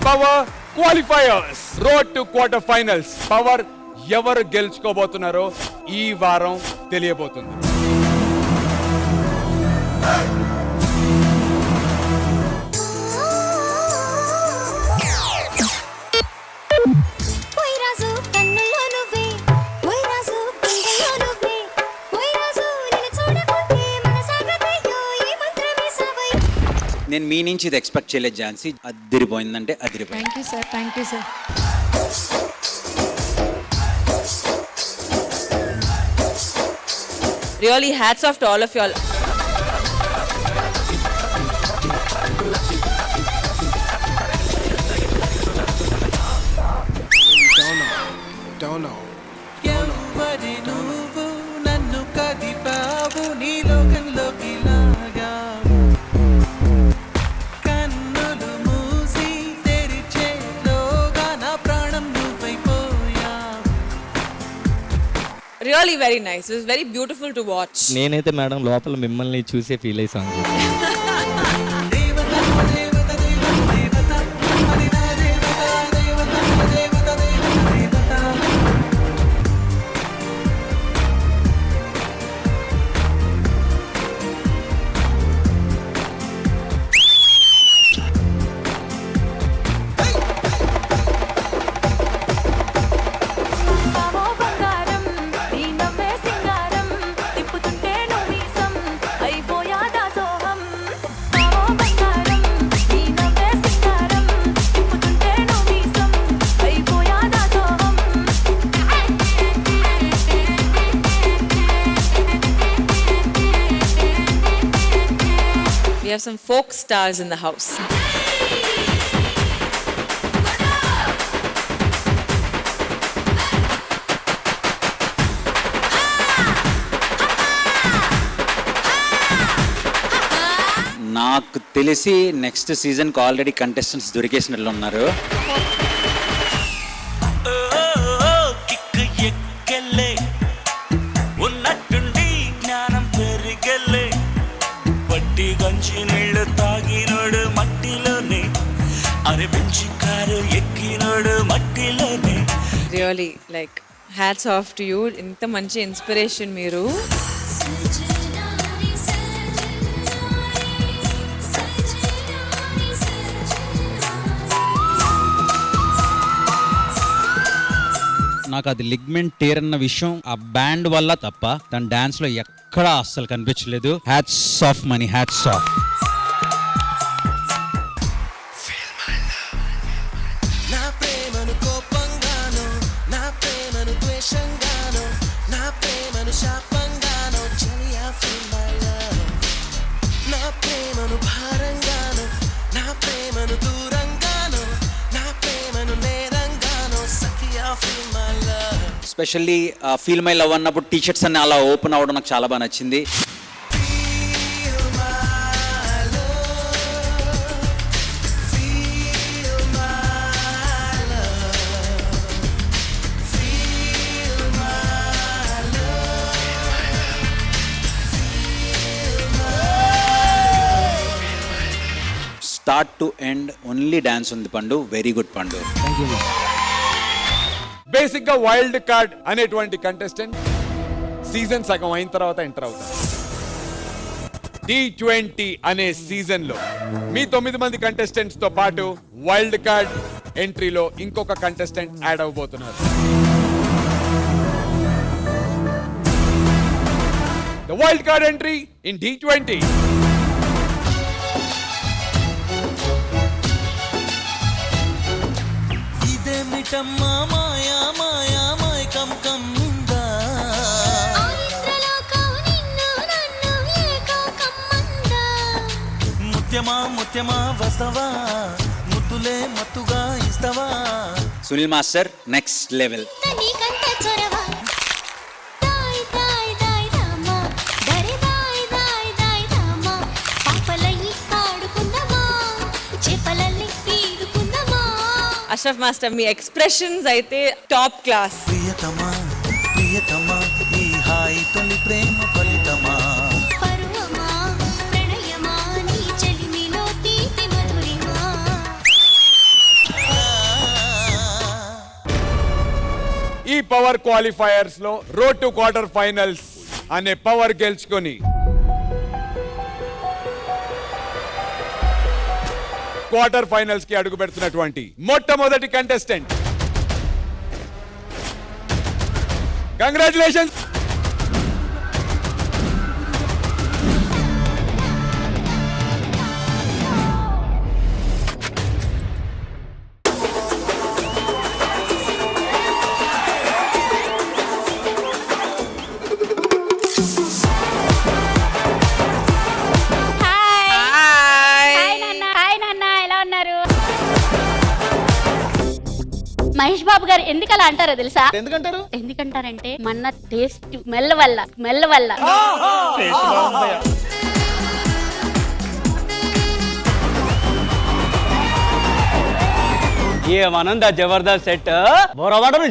Power qualifiers road to quarter finals. Power ఎవరు గెలుచుకోబోతున్నారో ఈ వారం తెలియబోతుంది. నేను మీ నుంచి ఇది ఎక్స్పెక్ట్ చేయలేదు ఝాన్సీ. అదిరిపోయిందంటే అదిరిపోయింది. Thank you sir, thank you sir. Really hats off to all of y'all. Don't know. ఎవరి నువ్వు నన్ను కదిపావు నీ లోకంలోకి లాగావు కన్నులు మూసి తెరిచేలోగా నా ప్రాణం నువ్వైపోయావు. Really very nice. It was very beautiful to watch. నేనైతే మేడం లోపల మిమ్మల్ని చూసే ఫీల్ అయ్యి సాంగ్ దేవత దేవత దేవత దేవత అది నా దేవత దేవత దేవత దేవత దేవత. We have some folk stars in the house. నాకు తెలిసి నెక్స్ట్ సీజన్కి ఆల్రెడీ కంటెస్టెంట్స్ దొరికేసినట్లు ఉన్నారు. కిక్కు ఎక్కలే ఉన్నట్టుండి జ్ఞానం పెరిగలే పట్టి గంచి నీళ్ళు తాగినోడు మట్టిలోనే అరబించి car ఎక్కినోడు మట్టిలోనే. Really like hats off to you. ఇంత మంచి ఇన్స్పిరేషన్ మీరు. నాకు అది లిగ్మెంట్ టేర్ అన్న విషయం ఆ బ్యాండ్ వల్ల తప్ప తన డాన్స్ లో ఎక్కడా అస్సలు కనిపించలేదు. Hats off money, hats off. నా ప్రేమను కోపంగాను నా ప్రేమను ద్వేషంగాను నా ప్రేమను శాపంగాను చెలియా feel my love. నా ప్రేమను భారంగాను నా ప్రేమను దూరంగాను నా ప్రేమను నేరంగాను సఖియా feel my love. Specially feel my love అన్నప్పుడు టీ షర్ట్స్ అన్ని అలా ఓపెన్ అవ్వడం నాకు చాలా బాగా నచ్చింది. Feel my love. Feel my love. Feel my love. Start to end only dance ఉంది పండు. వెరీ గుడ్ పండు. Thank you. బేసిక్ గా వైల్డ్ కార్డ్ అనేటువంటి కంటెస్టెంట్ సీజన్ సగం అయిన తర్వాత ఎంటర్ అవుతారు. T20 అనే సీజన్ లో మీ 9 మంది కంటెస్టెంట్స్ తో పాటు వైల్డ్ కార్డ్ ఎంట్రీలో ఇంకొక కంటెస్టెంట్ యాడ్ అవబోతున్నారు. The wild card entry in T20. ఇదేమిటమ్మా మాయా మాయా మైకం కమ్మిందా ముత్యమా ముత్యమా వస్తవా ముద్దులే మత్తుగా ఇస్తవా. Sunil master next level. Ashraf master మీ ఎక్స్ప్రెషన్స్ అయితే టాప్ క్లాస్. ప్రియతమా ప్రియతమా ఈ హాయి తొలి ప్రేమ ఫలితమా. పవర్ క్వాలిఫైయర్స్ లో రోడ్ టు క్వార్టర్ ఫైనల్స్ అనే పవర్ గెలుచుకొని క్వార్టర్ ఫైనల్స్ కి అడుగు పెడుతున్నటువంటి మొట్టమొదటి కంటెస్టెంట్. కంగ్రాచులేషన్స్. మహేష్ బాబు గారు ఎందుకు అలా అంటారో తెలుసా? ఎందుకంటారు? ఎందుకంటారంటే మన టేస్ట్ మెల్ల వల్ల ఏమనందా జబర్దస్త్ సెట్ బోరవాడను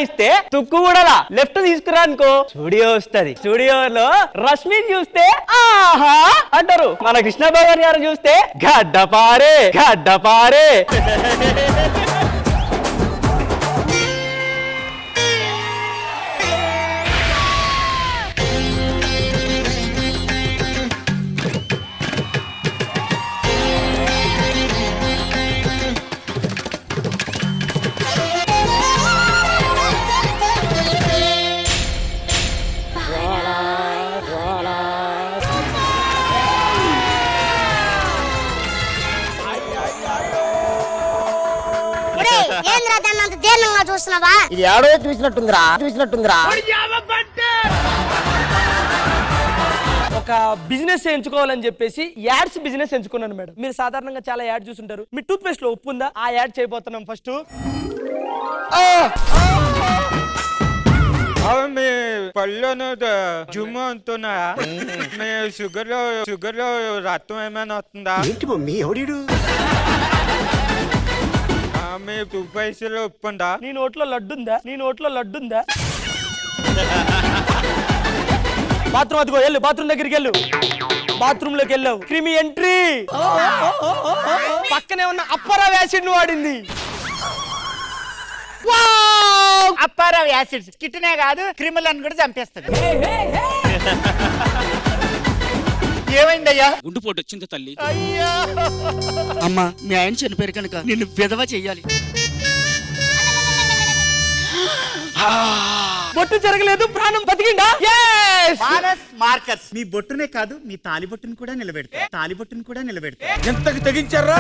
ఇస్తే తుక్కు కూడా లెఫ్ట్ తీసుకురా అనుకో స్టూడియో వస్తుంది. స్టూడియోలో రష్మిని చూస్తే ఆహా అంటారు. మన కృష్ణ భగవాన్ గారు చూస్తే గడ్డపారే. చూస్తున్నావా? ఇది ఏడో చూసినట్టుందిరా. ఒక బిజినెస్ ఎంచుకోవాలని చెప్పేసి యాడ్స్ బిజినెస్ ఎంచుకున్నాను మేడం. మీరు సాధారణంగా చాలా యాడ్ చూసుంటారు. మీ టూత్ పేస్ట్ లో ఉప్పు ఉందా? ఆ యాడ్ చేయబోతున్నాం ఫస్ట్. మీ పళ్ళను జుమ్ము అంటున్నా. మీ షుగర్ లో రక్తం ఏమైనా వస్తుందా? ఏంటి మమ్మీ ఎవడీడు? మీ టూత్ పేస్ట్ లో ఉప్పు ఉందా? నీ నోట్లో లడ్డుందా? బాత్రూమ్ అదిగో వెళ్ళు. బాత్రూమ్ దగ్గరికి వెళ్ళు. బాత్రూమ్ లోకి వెళ్ళావు. క్రిమి ఎంట్రీ. పక్కనే ఉన్న అప్పరావ్ యాసిడ్ వాడింది. అప్పారావు యాసిడ్స్ కిట్నే కాదు క్రిములను కూడా చంపేస్తుంది. ఏమైందయ్యా? గుండుపోటు వచ్చింది తల్లి. అమ్మా మీ ఆయన చనిపోయారు కనుక నిన్ను విధవ చెయ్యాలి. బొట్టు జరగలేదు, ప్రాణం బతికిందా? మార్కర్స్ మీ బొట్టునే కాదు మీ తాలిబొట్టును కూడా నిలబెడతా. ఎంతకు తెగించారా?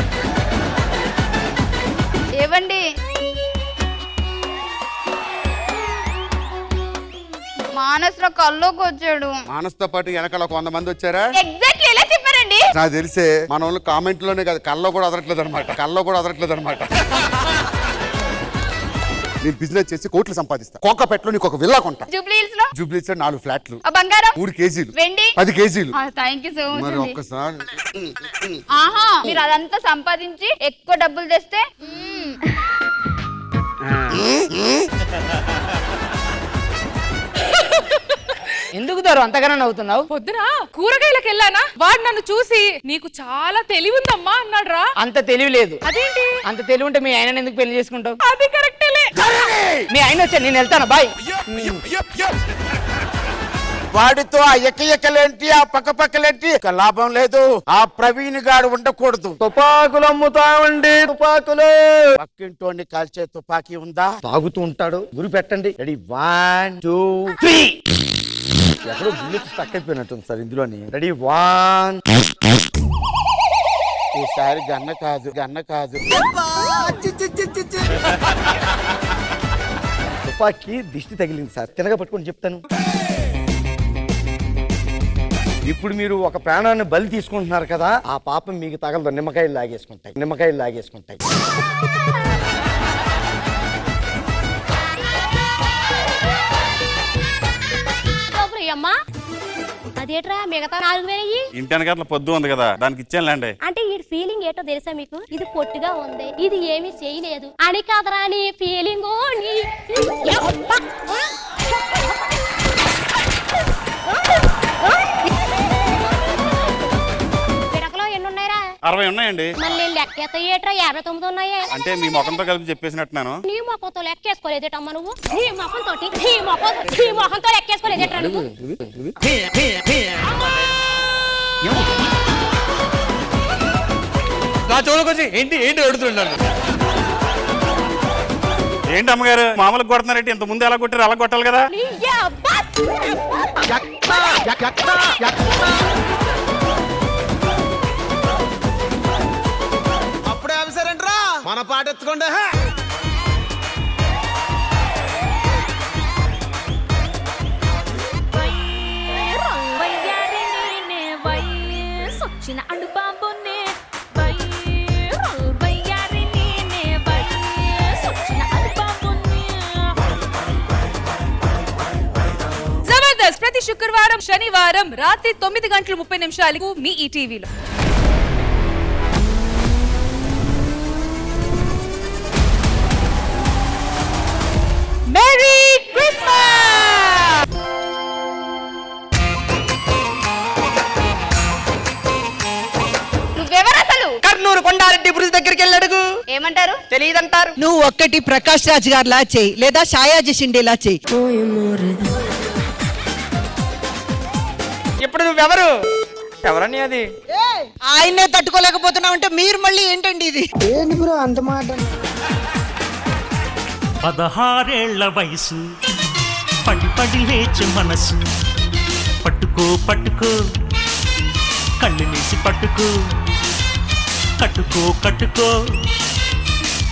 ఏవండి మానస్ లో కల్లోకి వచ్చాడు. మానస్తో పాటు వెనకాల 100 మంది వచ్చారా? ఎగ్జాక్ట్లీ ఎలా చెప్పారండి? నాకు తెలిసే మన వాళ్ళు కామెంట్ లోనే కాదు కల్లో కూడా అదరట్లేదు అనమాట. నేను బిజినెస్ చేసి కోట్లు సంపాదిస్తా. కోకపేటలో నీకు ఒక విల్లా కొంటా. జూబ్లీస్ లో 4 ఫ్లాట్లు, బంగారం 3 కేజీలు, వెండి 10 కేజీలు. Thank you so much. మరి ఒక్కసారి ఆహా మీరు అదంతా సంపాదించి ఎక్కువ డబ్బులు తెస్తే ఎందుకు దారు అంతగానో నవ్వుతున్నావు? పొద్దున కూరగాయలకు వెళ్ళానా, వాడు నన్ను చూసి నీకు చాలా తెలివి ఉందమ్మా అన్నాడు రా. అంత తెలివి లేదు. అదేంటి? అంత తెలివి ఉంటే మీ ఆయన ఎందుకు పెళ్లి చేసుకుంటావు? అది కరెక్టేలే. మీ ఆయన వచ్చా, నేను వెళ్తాను. బాయ్. వాడితో ఆ ఎక్కలేంటి ఆ పక్కలేంటి లాభం లేదు. ఆ ప్రవీణ్ గాడు ఉండకూడదు. తుపాకులు అమ్ముతామండి. తుపాకులు పక్కింటోని కాల్చే తుపాకీ ఉందా? తాగుతూ ఉంటాడు. గురి పెట్టండి. రెడీ 1 2 3. ఎక్కడో బుల్లెట్ స్టక్ అయిపోయినట్టుంది సార్ ఇందులోని. రెడీ 1. ఈసారి గన్న కాదు. తుపాకీ దిష్టి తగిలింది సార్. తినగా పట్టుకొని చెప్తాను. ఇప్పుడు మీరు ఒక ప్రాణాన్ని బలి తీసుకుంటున్నారు కదా, ఆ పాపం మీకు తగలదు. నిమ్మకాయలు లాగేసుకుంటాయి. అదేట్రా మిగతా 4000 ఇంటి గట్ల పొద్దు ఉంది కదా, దానికి ఇచ్చానులేండి. అంటే ఈ ఫీలింగ్ ఏటో తెలుసా మీకు? ఇది పొట్టిగా ఉంది, ఇది ఏమీ చేయలేదు అని కాదరా నీ ఫీలింగ్. పిడకలో ఎన్ని ఉన్నాయిరా? 60 ఉన్నాయండి. మళ్ళీ నేను లెక్కేస్తా ఏట్రా 59 ఉన్నాయే. అంటే మీ ముఖంతో కలిపి చెప్పేసినట్టున్నాను. నీ మొఖంతో లెక్కేసుకోలేదేటమ్మా నువ్వు? నీ మొఖంతో లెక్కేసుకోలేదేట్రా నువ్వు? నా చోటుకొచ్చి ఏంటి ఏంటి అడుగుతున్నాను. ఏంటి అమ్మగారు మామూలుగా కొడుతున్నారంటే ఇంత ముందు ఎలా కొట్టారు అలా కొట్టాలి కదా. నీ అబ్బా! అప్పుడే అవిసారంట్రా మన పాట ఎత్తుకోండి. జబర్దస్త్ ప్రతి శుక్రవారం శనివారం రాత్రి 9:30 మీ ఈటీవీలో. Merry Christmas. నువ్వెవరు అసలు? కర్నూలు కొండారెడ్డి బ్రిడ్జ్ దగ్గరికి వెళ్ళడుగు ఏమంటారు? తెలియదంటారు. నువ్వు ఒక్కటి ప్రకాష్ రాజ్ గారిలా చెయ్యి లేదా ఛాయాజీ షిండేలా చెయ్యి. ఇప్పుడు నువ్వెవరు? ఎవరని అది? ఆయన్నే తట్టుకోలేకపోతున్నావు అంటే మీరు మళ్ళీ ఏంటండి ఇది? 16 వయసు పడి పడి లేచే మనసు పట్టుకో పట్టుకో కళ్ళు వేసి పట్టుకో కట్టుకో కట్టుకో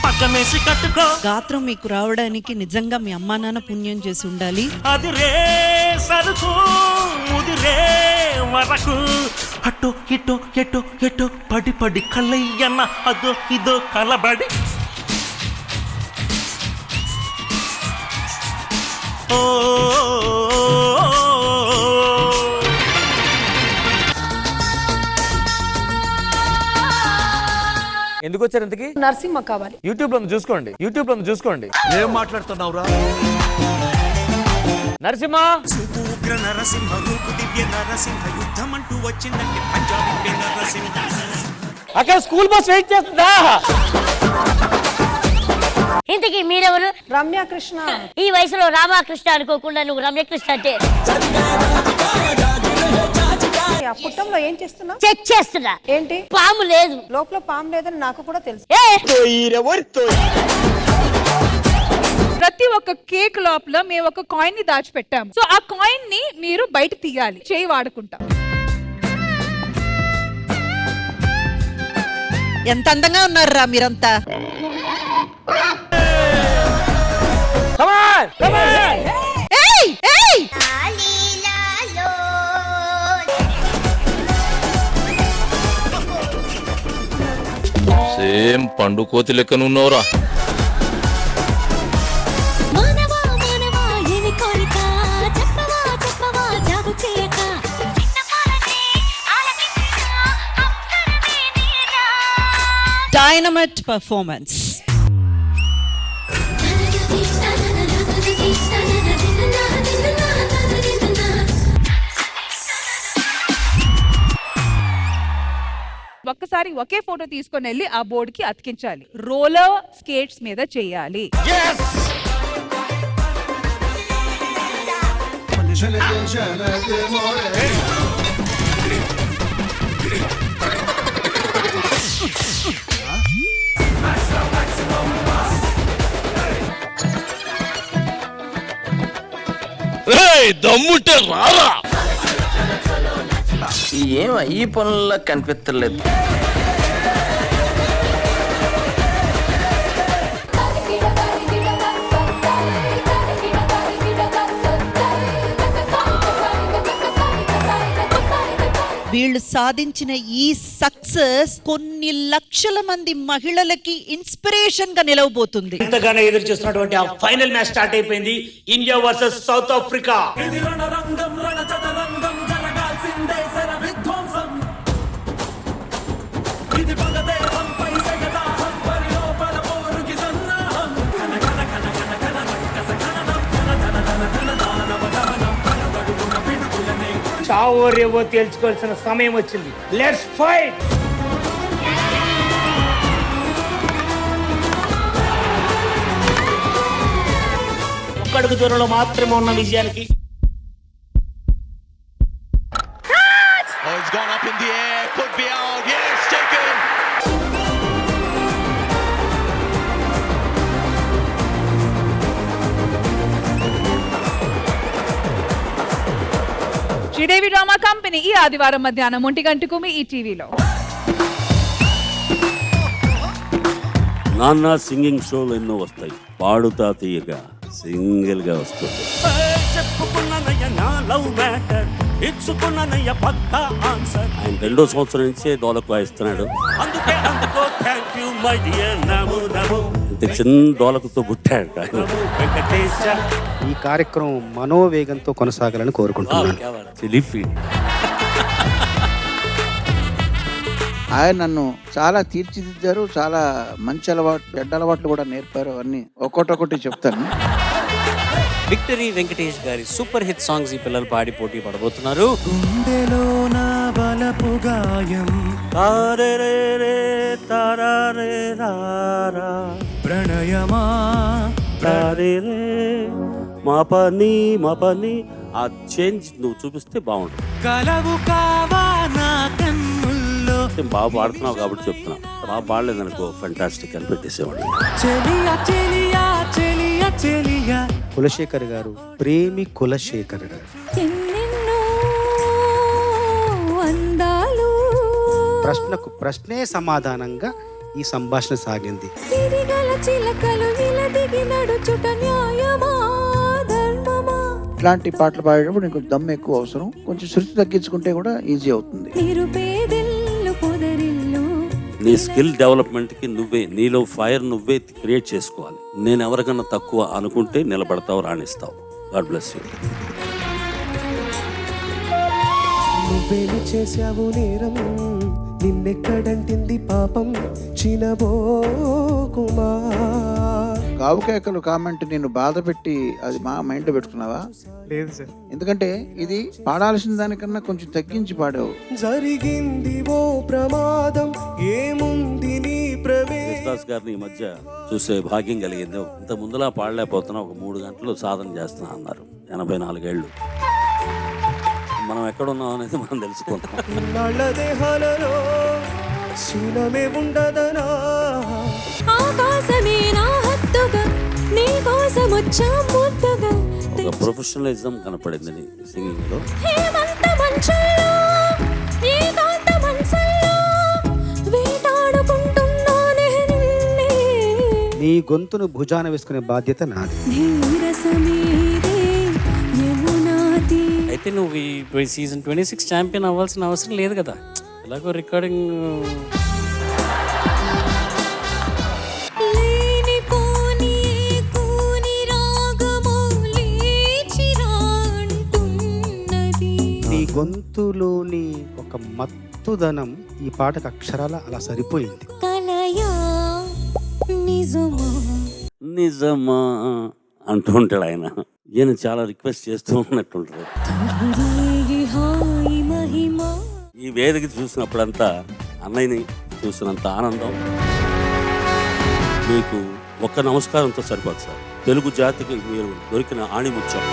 పక్కమేసి కట్టుకో. గాత్రం మీకు రావడానికి నిజంగా మీ అమ్మా నాన్న పుణ్యం చేసి ఉండాలి. అది రే సరుకు ముదిరే వరకు అటో ఇటో ఎటో ఎటో పడి పడి కళ్ళయ్యన్న అదో ఇదో కలబడి. ఓ ఎందుకు వచ్చారు ఇంతకి? నరసింహ కావాలి. యూట్యూబ్ లో చూసుకోండి. ఏం మాట్లాడుతున్నావురా? నరసింహ ఉగ్ర నరసింహ రూపు దివ్య నరసింహ యుద్ధం అంటూ వచ్చిందంటే పంజాబీ నరసింహ. అక్కడ స్కూల్ బస్ వెయిట్ చేస్తుందా? ఇంతకీ మీరెవరు? రమ్యకృష్ణ. ఈ వయసులో రామకృష్ణ అనుకోకుండా నువ్వు రమ్యకృష్ణ అంటే ఆ పుట్టంలో ఏం చేస్తున్నా? చెక్ చేస్తున్నా. ఏంటి? పాము లేదు లోపల పాము లేదని నాకు కూడా తెలుసు. ప్రతి ఒక్క కేక్ లోపల మేము ఒక కాయిన్ ని దాచిపెట్టాం. సో ఆ కాయిన్ ని మీరు బయట తీయాలి చేయి వాడుకుంటా. ఎంత అందంగా ఉన్నారా మీరంతా. ఏయ్ ఏయ్ సేమ్ పండు కోతి లెక్కనున్నోరా. Dynamite performance. ఒక్కసారి ఒకే ఫోటో తీసుకొని వెళ్ళి ఆ బోర్డు కి అతికించాలి. రోలర్ స్కేట్స్ మీద చేయాలి. దమ్ముంటే రారా. ఏం ఈ పనుల్లో కనిపించలేదు. వీళ్ళు సాధించిన ఈ సక్సెస్ కొన్ని లక్షల మంది మహిళలకి ఇన్స్పిరేషన్ గా నిలవబోతుంది. ఎంతగానో ఎదురు చూస్తున్నటువంటి ఆ ఫైనల్ మ్యాచ్ స్టార్ట్ అయిపోయింది. India versus South Africa. చావో రేవో తేల్చుకోవాల్సిన సమయం వచ్చింది. Let's fight. అడుగు దూరంలో మాత్రమే ఉన్న విజయానికి. శ్రీదేవి డ్రామా కంపెనీ ఈ ఆదివారం మధ్యాహ్నం 1 గంటకు మీ ఈ టీవీలో. నాన్న సింగింగ్ షోలు ఎన్నో వస్తాయి, పాడుతా తీయగా సింగిల్ గా వస్తుంది. ఆయన 2వ సంవత్సరం నుంచే డోలకు వాయిస్తున్నాడు. ఇంత చిన్న డోలకుతో పుట్టాడు ఆయన. ఈ కార్యక్రమం మనోవేగంతో కొనసాగాలని కోరుకుంటున్నాను. ఆయన నన్ను చాలా తీర్చిదిద్దారు, చాలా మంచి అలవాటు, చెడ్డ అలవాట్లు కూడా నేర్పారు. అవన్నీ ఒక్కొక్కటి చెప్తాను. విక్టరీ వెంకటేష్ గారి సూపర్ హిట్ సాంగ్స్ ఈ పిల్లలు పాడి పోటీ పడబోతున్నారు. ప్రణయమా మా పని ఆ చేంజ్ నువ్వు చూపిస్తే బాగుంటుంది. బాగా పాడుతున్నావు కాబట్టి చెప్తున్నా, బాగా పాడలేదనుకో ఫెంటాస్టిక్ అని పెట్టేసేవాడు. కులశేఖర్ గారు, ప్రేమి కులశేఖర్ గారు. ప్రశ్నకు ప్రశ్నే సమాధానంగా ఈ సంభాషణ సాగింది. ఇట్లాంటి పాటలు పాడేటప్పుడు నీకు దమ్ము ఎక్కువ అవసరం, కొంచెం శృతి తగ్గించుకుంటే కూడా ఈజీ అవుతుంది. నీ స్కిల్ డెవలప్మెంట్ కి నీలో ఫైర్ నువ్వే క్రియేట్ చేసుకోవాలి. నేను ఎవరికన్నా తక్కువ అనుకుంటే నిలబడతావు, రాణిస్తావు. God bless you. నువ్వేమి చేశావు నేరం, నిన్నెక్కడంటింది పాపం, చినబోకుమా. గావుకేకలు కామెంట్ నేను బాధ పెట్టి అది మా మైండ్ లో పెట్టుకున్నావా? లేదు సార్. ఎందుకంటే ఇది పాడాల్సిన దానికన్నా కొంచెం తగ్గించి పాడావు. జరిగింది ఓ ప్రమాదం, ఏముంది నీ దాస్ గారిని ఈ మధ్య చూసే భాగ్యం కలిగింది. ఇంత ముందులా పాడలేకపోతున్నా, ఒక 3 గంటలు సాధన చేస్తున్నా అన్నారు. 84 ఏళ్ళు. మనం ఎక్కడున్నాం అనేది మనం తెలుసుకుంటాం. దేహాలలో శూలమే ఉండదనా, ఒక ప్రొఫెషనలిజం కనపడింది సింగింగ్ లో. నీ గొంతును భుజాన వేసుకునే బాధ్యత నాది. అయితే నువ్వు ఈ సీజన్ 26 ఛాంపియన్ అవ్వాల్సిన అవసరం లేదు కదా, ఎలాగో రికార్డింగ్. నీ గొంతులోని ఒక మత్తుదనం ఈ పాటకు అక్షరాల అలా సరిపోయింది. నిజమా అంటూ ఉంటాడు ఆయన. ఈయన చాలా రిక్వెస్ట్ చేస్తూ ఉన్నట్టుంటారు. ఈ వేదిక చూసినప్పుడంతా అన్నయ్యని చూసినంత ఆనందం మీకు ఒక్క నమస్కారంతో సరిపోదు సార్. తెలుగు జాతికి మీరు దొరికిన ఆణిముత్యం.